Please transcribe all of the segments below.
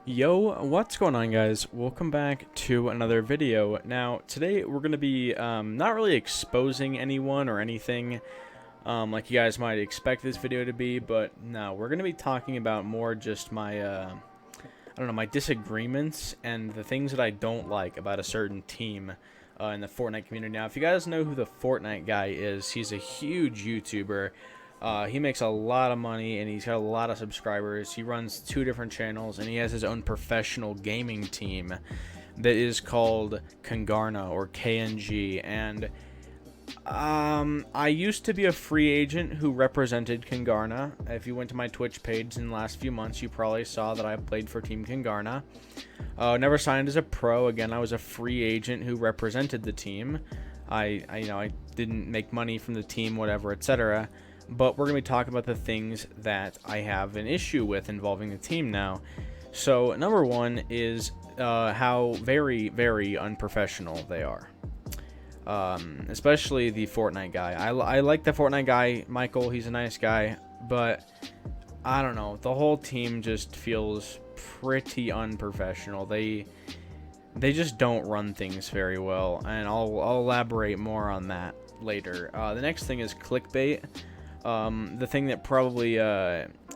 Yo, what's going on, guys? Welcome back to another video. Now, today we're going to be not really exposing anyone or anything like you guys might expect this video to be, but no, we're going to be talking about more just my, I don't know, my disagreements and the things that I don't like about a certain team in the Fortnite community. Now, if you guys know who the Fortnite guy is, he's a huge YouTuber. He makes a lot of money, and he's got a lot of subscribers. He runs 2 different channels, and he has his own professional gaming team that is called Kungarna, or KNG. And I used to be a free agent who represented Kungarna. If you went to my Twitch page in the last few months, you probably saw that I played for Team Kungarna. Never signed as a pro. Again, I was a free agent who represented the team. I didn't make money from the team, whatever, etc. But we're going to be talking about the things that I have an issue with involving the team now. So, number one is how very, very unprofessional they are. Especially the Fortnite guy. I like the Fortnite guy, Michael. He's a nice guy. But, I don't know. The whole team just feels pretty unprofessional. They just don't run things very well. And I'll elaborate more on that later. The next thing is clickbait. The thing that probably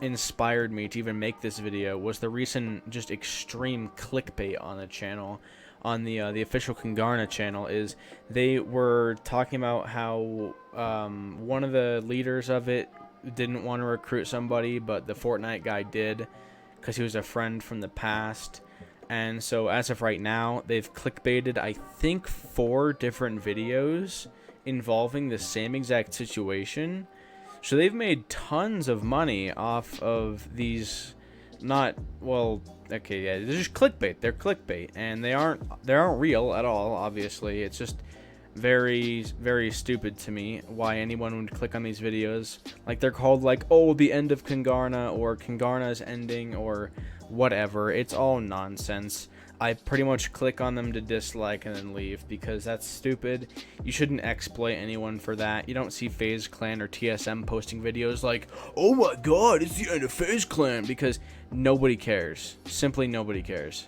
inspired me to even make this video was the recent just extreme clickbait on the channel, on the official Kungarna channel. Is they were talking about how one of the leaders of it didn't want to recruit somebody, but the Fortnite guy did because he was a friend from the past. And so as of right now, they've clickbaited, I think, 4 different videos involving the same exact situation. So they've made tons of money off of these, they're just clickbait. They're clickbait, and they aren't real at all. Obviously, it's just very, very stupid to me why anyone would click on these videos. Like, they're called like, oh, the end of Kungarna, or Kungarna's ending, or whatever. It's all nonsense. I pretty much click on them to dislike and then leave because that's stupid. You shouldn't exploit anyone for that. You don't see FaZe Clan or TSM posting videos like, oh my god, it's the end of FaZe Clan, because nobody cares. Simply nobody cares.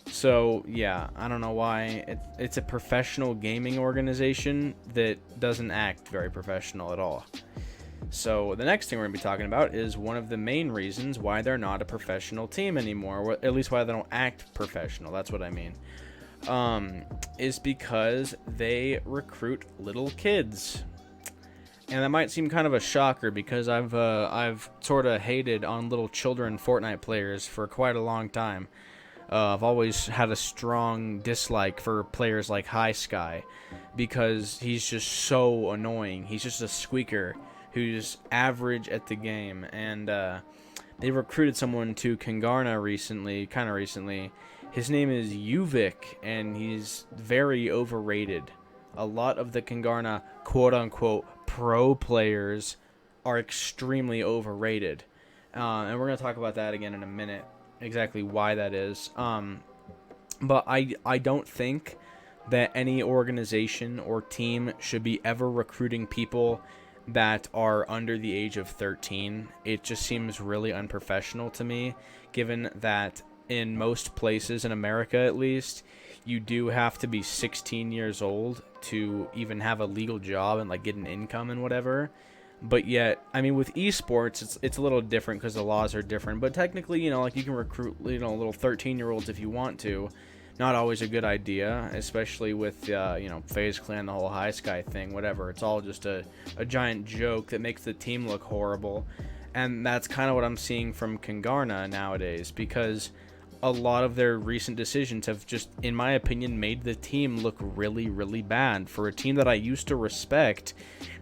So, yeah, I don't know why. It's a professional gaming organization that doesn't act very professional at all. So the next thing we're going to be talking about is one of the main reasons why they're not a professional team anymore, or at least why they don't act professional. That's what I mean. Is because they recruit little kids. And that might seem kind of a shocker because I've sort of hated on little children Fortnite players for quite a long time. I've always had a strong dislike for players like High Sky because he's just so annoying. He's just a squeaker who's average at the game, and they recruited someone to Kungarna recently. His name is Yikes, and he's very overrated. A lot of the Kungarna quote-unquote pro players are extremely overrated, and we're going to talk about that again in a minute, exactly why that is. But I don't think that any organization or team should be ever recruiting people that are under the age of 13. It just seems really unprofessional to me, given that in most places, in America at least, you do have to be 16 years old to even have a legal job and like get an income and whatever. But yet, I mean, with esports, it's a little different because the laws are different. But technically, you know, like, you can recruit, you know, little 13-year-olds if you want to. Not always a good idea, especially with, you know, FaZe Clan, the whole High Sky thing, whatever. It's all just a giant joke that makes the team look horrible. And that's kind of what I'm seeing from Kungarna nowadays, because a lot of their recent decisions have just, in my opinion, made the team look really, really bad. For a team that I used to respect,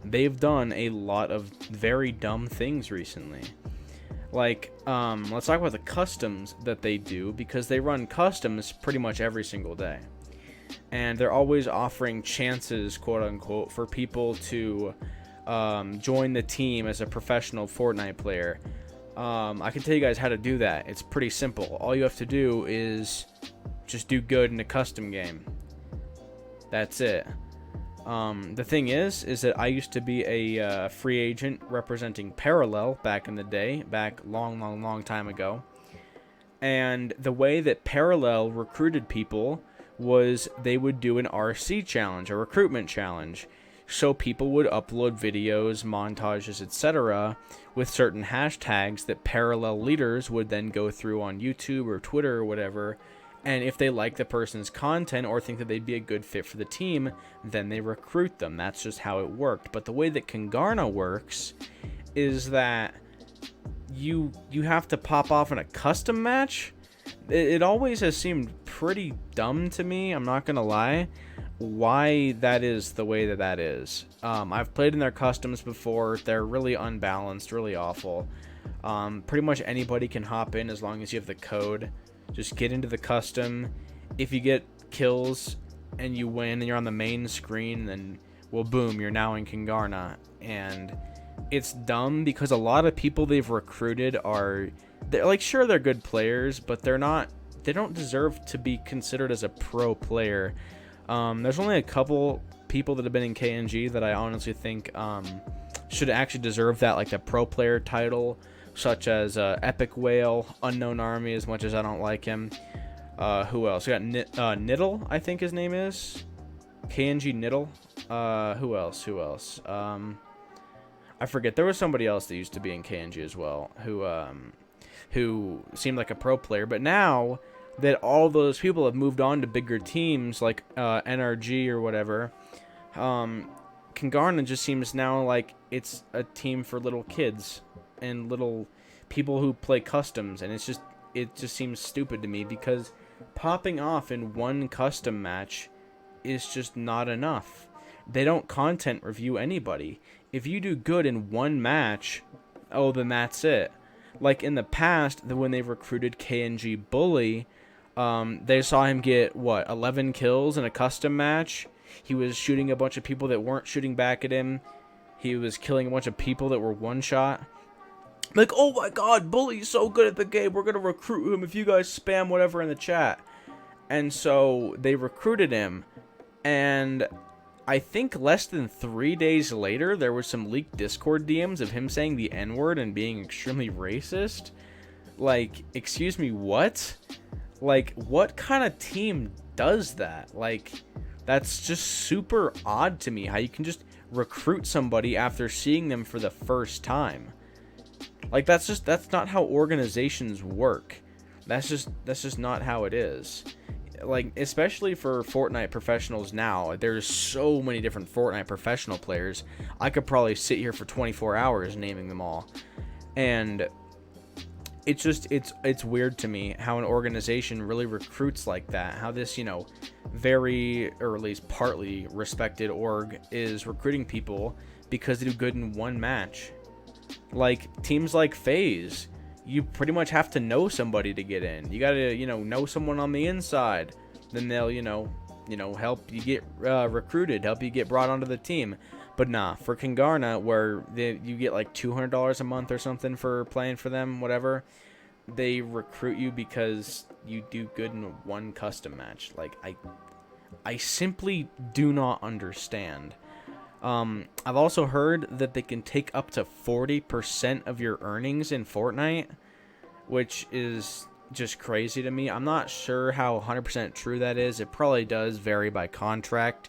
they've done a lot of very dumb things recently. Like, let's talk about the customs that they do, because they run customs pretty much every single day. And they're always offering chances, quote-unquote, for people to join the team as a professional Fortnite player. I can tell you guys how to do that. It's pretty simple. All you have to do is just do good in a custom game. That's it. The thing is that I used to be a free agent representing Parallel back in the day, back long time ago. And the way that Parallel recruited people was they would do an RC challenge, a recruitment challenge. So people would upload videos, montages, etc. with certain hashtags that Parallel leaders would then go through on YouTube or Twitter or whatever. And if they like the person's content or think that they'd be a good fit for the team, then they recruit them. That's just how it worked. But the way that Kungarna works is that you have to pop off in a custom match. It always has seemed pretty dumb to me, I'm not gonna lie, why that is the way that is. I've played in their customs before. They're really unbalanced, really awful. Pretty much anybody can hop in as long as you have the code. Just get into the custom. If you get kills and you win and you're on the main screen, then, well, boom, you're now in Kungarna. And it's dumb because a lot of people they've recruited they're like, sure, they're good players, but they don't deserve to be considered as a pro player. There's only a couple people that have been in KNG that I honestly think should actually deserve that, like the pro player title, such as Epic Whale, Unknown Army, as much as I don't like him. Who else? We got Niddle, I think his name is. KNG Niddle. Who else? I forget. There was somebody else that used to be in KNG as well, who seemed like a pro player. But now that all those people have moved on to bigger teams like NRG or whatever, Kungarna just seems now like it's a team for little kids and little people who play customs, and it just seems stupid to me because popping off in one custom match is just not enough. They don't content review anybody. If you do good in one match, oh, then that's it. Like in the past, when they recruited KNG Bully, they saw him get 11 kills in a custom match. He was shooting a bunch of people that weren't shooting back at him. He was killing a bunch of people that were one shot. Like, oh my god, Bully's so good at the game, we're gonna recruit him if you guys spam whatever in the chat. And so they recruited him, and I think less than 3 days later, there was some leaked Discord DMs of him saying the N-word and being extremely racist. Like, excuse me, what? Like, what kind of team does that? Like, that's just super odd to me, how you can just recruit somebody after seeing them for the first time. Like, that's not how organizations work. That's just not how it is. Like, especially for Fortnite professionals now, there's so many different Fortnite professional players. I could probably sit here for 24 hours naming them all. And it's weird to me how an organization really recruits like that. How this, very, or at least partly respected org is recruiting people because they do good in one match. Like, teams like FaZe, you pretty much have to know somebody to get in. You gotta, know someone on the inside. Then they'll, help you get recruited, help you get brought onto the team. But nah, for Kungarna, where you get like $200 a month or something for playing for them, whatever, they recruit you because you do good in one custom match. Like, I simply do not understand. I've also heard that they can take up to 40% of your earnings in Fortnite, which is just crazy to me. I'm not sure how 100% true that is. It probably does vary by contract,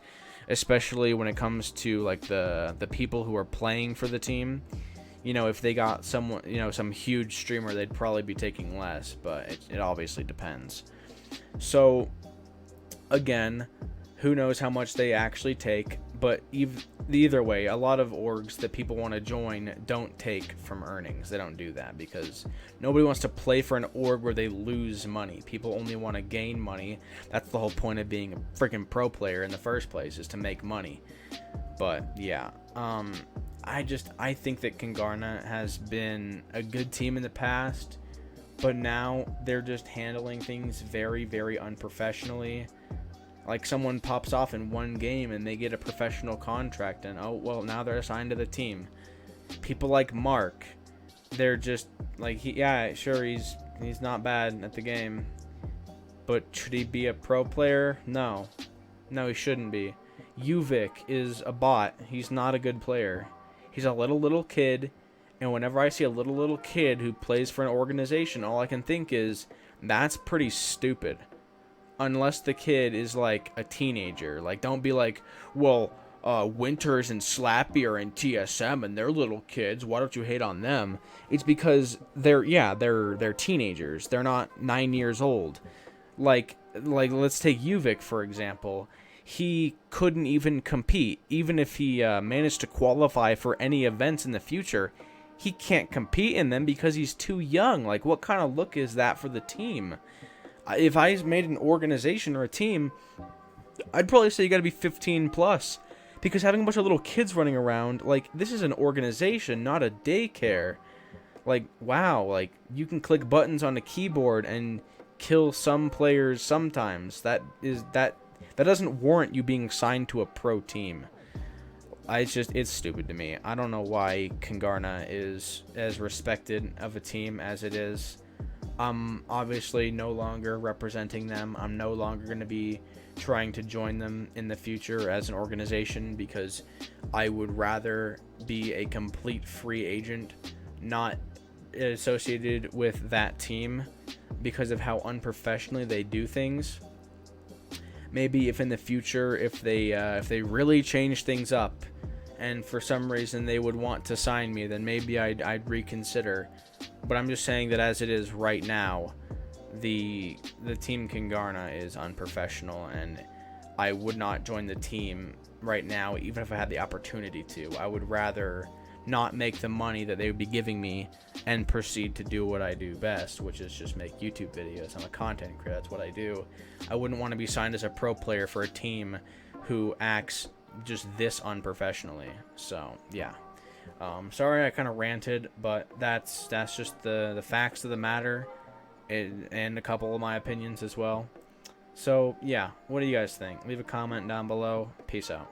especially when it comes to like the people who are playing for the team. If they got someone, some huge streamer, they'd probably be taking less, but it obviously depends. So again, who knows how much they actually take, but either way, a lot of orgs that people want to join don't take from earnings. They don't do that because nobody wants to play for an org where they lose money. People only want to gain money. That's the whole point of being a freaking pro player in the first place, is to make money. But yeah, I think that Kungarna has been a good team in the past, but now they're just handling things very, very unprofessionally. Like, someone pops off in one game and they get a professional contract, and oh well, now they're assigned to the team. People like Mark, they're just like, he's not bad at the game, but should he be a pro player? No, No, he shouldn't be. Uvik is a bot. He's not a good player. He's a little kid, and whenever I see a little kid who plays for an organization, all I can think is, that's pretty stupid. Unless the kid is like a teenager. Like, don't be like, well, Winters and Slappy are in TSM and they're little kids. Why don't you hate on them? It's because they're teenagers. They're not 9 years old. Like let's take Uvik for example. He couldn't even compete. Even if he managed to qualify for any events in the future, he can't compete in them because he's too young. Like, what kind of look is that for the team? If I made an organization or a team, I'd probably say you got to be 15 plus. Because having a bunch of little kids running around, like, this is an organization, not a daycare. Like, wow, like, you can click buttons on the keyboard and kill some players sometimes. That doesn't warrant you being signed to a pro team. It's stupid to me. I don't know why Kungarna is as respected of a team as it is. I'm obviously no longer representing them. I'm no longer going to be trying to join them in the future as an organization because I would rather be a complete free agent, not associated with that team because of how unprofessionally they do things. Maybe if in the future, if they really change things up and for some reason they would want to sign me, then maybe I'd reconsider. But I'm just saying that as it is right now, the team Kungarna is unprofessional, and I would not join the team right now, even if I had the opportunity to. I would rather not make the money that they would be giving me and proceed to do what I do best, which is just make YouTube videos. I'm a content creator. That's what I do. I wouldn't want to be signed as a pro player for a team who acts just this unprofessionally. So, yeah. Sorry I kind of ranted, but that's just the facts of the matter, and a couple of my opinions as well. So, yeah, what do you guys think? Leave a comment down below. Peace out.